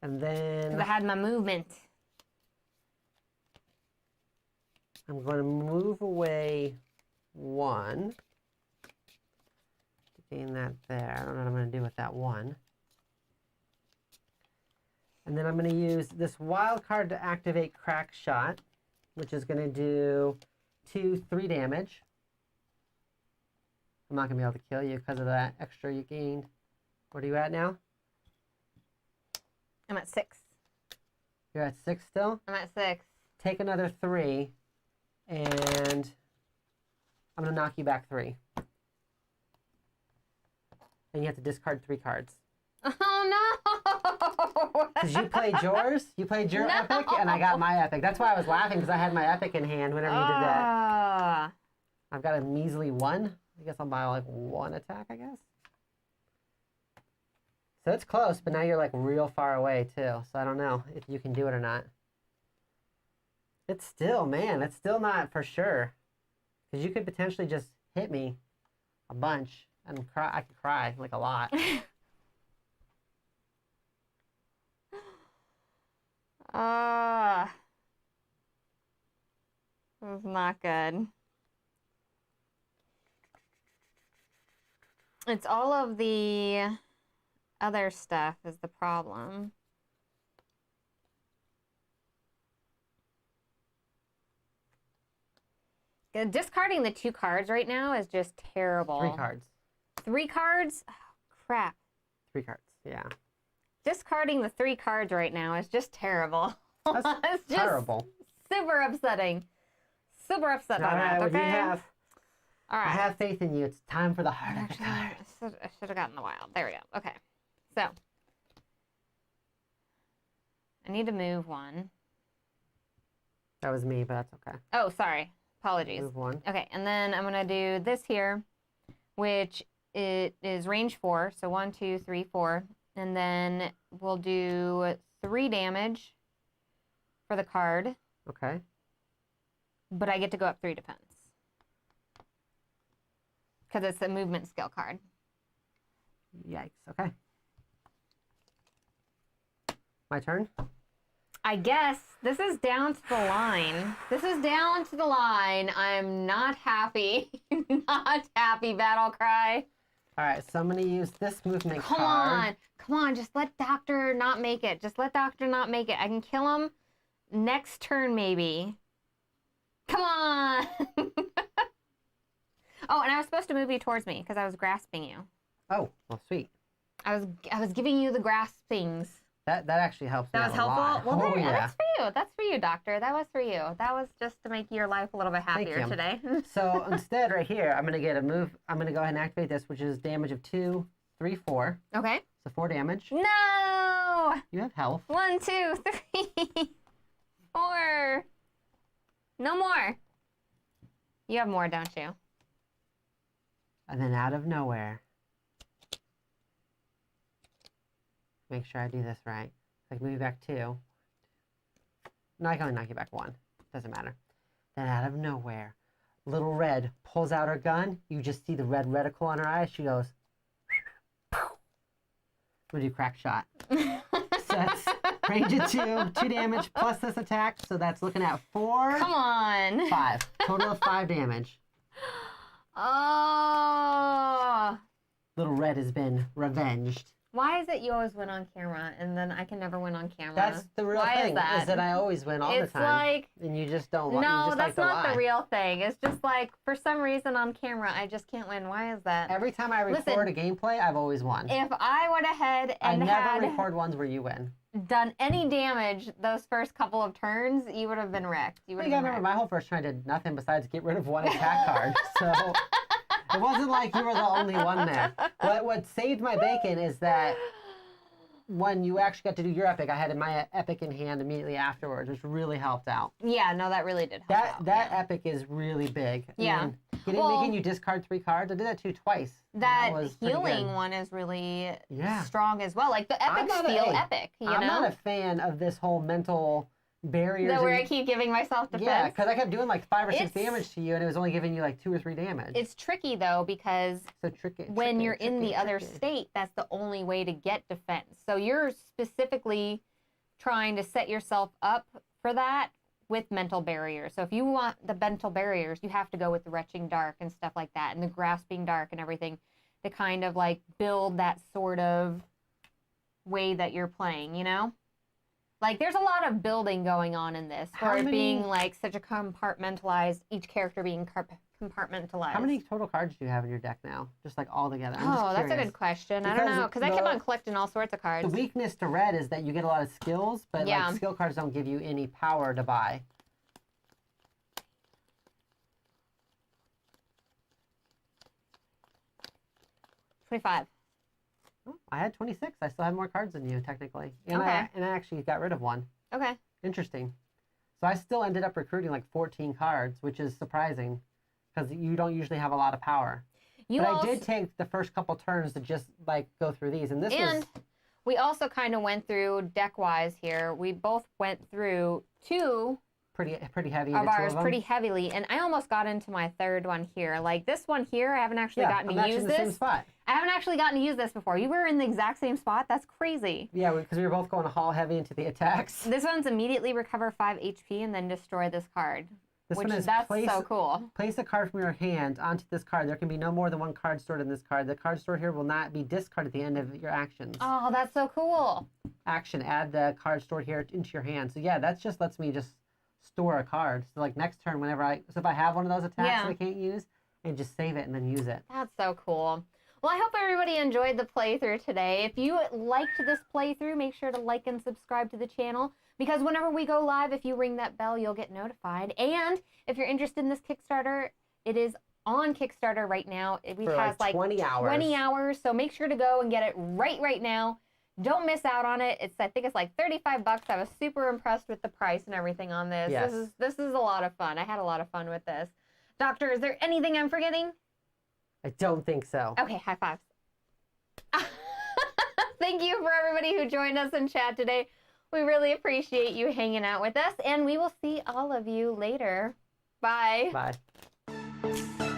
And then... Because I had my movement. I'm going to move away 1. Gain that there. I don't know what I'm going to do with that 1. And then I'm going to use this wild card to activate Crack Shot, which is going to do 2, 3 damage. I'm not going to be able to kill you because of that extra you gained. What are you at now? I'm at 6. You're at 6 still? I'm at 6. Take another 3, and I'm going to knock you back 3. And you have to discard 3 cards. Oh, no! Because you played yours, you played your epic, and I got my epic. That's why I was laughing, because I had my epic in hand whenever you did that. I've got a measly 1. I guess I'll buy like 1 attack, I guess. So it's close, but now you're like real far away too. So I don't know if you can do it or not. It's still, man, it's still not for sure. Because you could potentially just hit me a bunch and cry. I could cry like a lot. This is not good. It's all of the other stuff is the problem. Discarding the 2 cards right now is just terrible. 3 cards. 3 cards? Oh, crap. 3 cards, yeah. Discarding the 3 cards right now is just terrible. That's it's just terrible. Super upsetting. Super upset by All right, that, what do you okay? have? All right. I have faith in you. It's time for the heart of the Actually, cards. I should have gotten the wild. There we go. Okay. So. I need to move 1. That was me, but that's okay. Oh, sorry. Apologies. Move 1. Okay, and then I'm going to do this here, which it is range 4. So 1, 2, 3, 4. And then we'll do 3 damage for the card. Okay. But I get to go up 3 defense. Because it's a movement skill card. Yikes. Okay. My turn? I guess this is down to the line. This is down to the line. I'm not happy. Not happy, Battle Cry. All right, so I'm going to use this movement Come card. on. Come on. Just let Doctor not make it. Just let Doctor not make it. I can kill him next turn, maybe. Come on. Oh, and I was supposed to move you towards me because I was grasping you. Oh, well, sweet. I was giving you the graspings. That actually helps me That out was a lot. helpful. Well, Oh, there, yeah. that's for you. That's for you, Doctor. That was for you. That was just to make your life a little bit happier you. today. So instead, right here, I'm going to get a move. I'm going to go ahead and activate this, which is damage of 2, 3, 4. Okay. So 4 damage. No. You have health. 1, 2, 3, 4. No more. You have more, don't you? And then out of nowhere, make sure I do this right. I can move you back 2. No, I can only knock you back 1. Doesn't matter. Then out of nowhere, Little Red pulls out her gun. You just see the red reticle on her eyes. She goes, I'm going to do crack shot. So that's range of 2 damage plus this attack. So that's looking at 4. Come on. 5. Total of 5 damage. Oh. Little Red has been revenged. Why is it you always win on camera and then I can never win on camera? That's the real Why thing, is that I always win all It's the time. like, And you just don't you no, just that's like to not lie. the real thing. It's just like, for some reason on camera, I just can't win. Why is that? Every time I Listen, record a gameplay, I've always won. If I went ahead I and never had record ones where you win. done any damage those first couple of turns, you would have been wrecked. You You would have gotta been remember, wrecked. my whole first turn I did nothing besides get rid of 1 attack card. So it wasn't like you were the only one there. What saved my bacon is that when you actually got to do your epic, I had my epic in hand immediately afterwards, which really helped out. Yeah, no, that really did help out. That Yeah. epic is really big. Yeah. And making you discard 3 cards. I did that to you twice. That was pretty healing good. one is really Yeah. strong as well. Like the I'm epics not feel a- epic, you I'm know? not a fan of this whole mental barriers. Where and- I keep giving myself defense. Yeah, because I kept doing like 5 or 6 It's- damage to you, and it was only giving you like 2 or 3 damage. It's tricky though because so tricky. when tricky, you're in tricky, the other tricky. state, that's the only way to get defense. So you're specifically trying to set yourself up for that with mental barriers. So if you want the mental barriers, you have to go with the retching dark and stuff like that, and the grasping dark and everything to kind of like build that sort of way that you're playing, you know? Like there's a lot of building going on in this for it being like such a compartmentalized, each character being compartmentalized. How many total cards do you have in your deck now? Just like all together. I'm Oh, just that's a curious. good question. I don't know, because I kept the- on collecting all sorts of cards. The weakness to red is that you get a lot of skills, but Yeah. like skill cards don't give you any power to buy. $25. Oh, I had 26. I still had more cards than you, technically. And, Okay. I actually got rid of 1. Okay. Interesting. So I still ended up recruiting like 14 cards, which is surprising because you don't usually have a lot of power. You But also, I did take the first couple turns to just like go through these, and this was we also kind of went through deck-wise here. We both went through 2 pretty heavy. of into 2 ours of them. pretty heavily, and I almost got into my 3rd one here. Like this one here, I haven't actually gotten I'm to actually use in the same this. spot. I haven't actually gotten to use this before. You were in the exact same spot? That's crazy. Yeah, because we were both going haul heavy into the attacks. This one's immediately recover 5 HP and then destroy this card. This Which one is that's so cool. Place a card from your hand onto this card. There can be no more than one card stored in this card. The card stored here will not be discarded at the end of your actions. Oh, that's so cool. Action, add the card stored here into your hand. So yeah, that just lets me just store a card. So like next turn, so if I have one of those attacks that I can't use, and just save it and then use it. That's so cool. Well, I hope everybody enjoyed the playthrough today. If you liked this playthrough, make sure to like and subscribe to the channel, because whenever we go live, if you ring that bell, you'll get notified. And if you're interested in this Kickstarter, it is on Kickstarter right now. It has like 20 hours. 20 hours, so make sure to go and get it right now. Don't miss out on it. I think it's like $35. I was super impressed with the price and everything on this. Yes. This is a lot of fun. I had a lot of fun with this. Doctor, is there anything I'm forgetting? I don't think so. Okay, high fives. Thank you for everybody who joined us in chat today. We really appreciate you hanging out with us, and we will see all of you later. Bye. Bye.